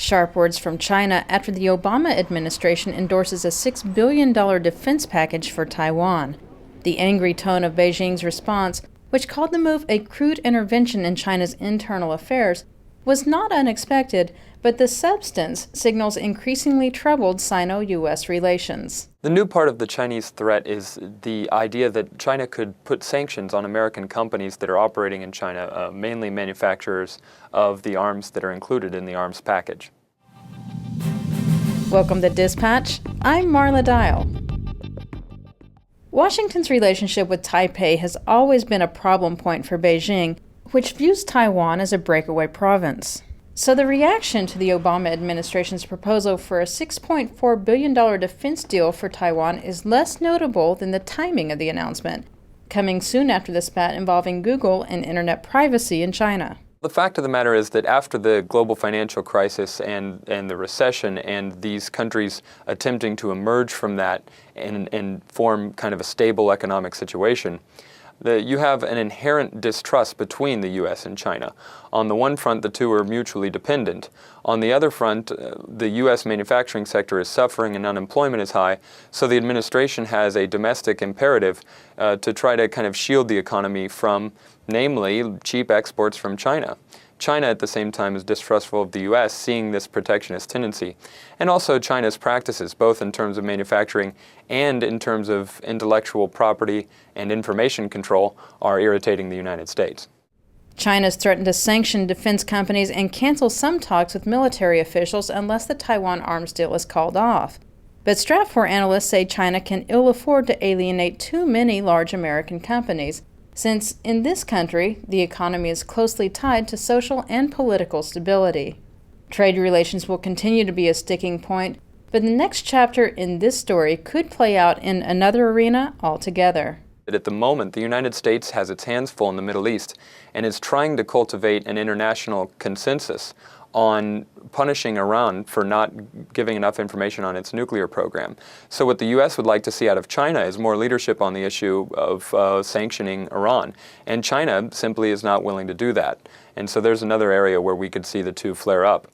Sharp words from China after the Obama administration endorses a $6 billion defense package for Taiwan. The angry tone of Beijing's response, which called the move a crude intervention in China's internal affairs, was not unexpected, but the substance signals increasingly troubled Sino-U.S. relations. The new part of the Chinese threat is the idea that China could put sanctions on American companies that are operating in China, mainly manufacturers of the arms that are included in the arms package. Welcome to Dispatch. I'm Marla Dial. Washington's relationship with Taipei has always been a problem point for Beijing, which views Taiwan as a breakaway province. So the reaction to the Obama administration's proposal for a $6.4 billion defense deal for Taiwan is less notable than the timing of the announcement, coming soon after the spat involving Google and internet privacy in China. The fact of the matter is that after the global financial crisis and the recession and these countries attempting to emerge from that and form kind of a stable economic situation, you have an inherent distrust between the U.S. and China. On the one front, the two are mutually dependent. On the other front, the U.S. manufacturing sector is suffering and unemployment is high, so the administration has a domestic imperative to try to kind of shield the economy from, namely, cheap exports from China. China, at the same time, is distrustful of the U.S., seeing this protectionist tendency. And also China's practices, both in terms of manufacturing and in terms of intellectual property and information control, are irritating the United States. China's threatened to sanction defense companies and cancel some talks with military officials unless the Taiwan arms deal is called off. But Stratfor analysts say China can ill afford to alienate too many large American companies, since in this country, the economy is closely tied to social and political stability. Trade relations will continue to be a sticking point, but the next chapter in this story could play out in another arena altogether. At the moment, the United States has its hands full in the Middle East and is trying to cultivate an international consensus on punishing Iran for not giving enough information on its nuclear program. So what the U.S. would like to see out of China is more leadership on the issue of sanctioning Iran. And China simply is not willing to do that. And so there's another area where we could see the two flare up.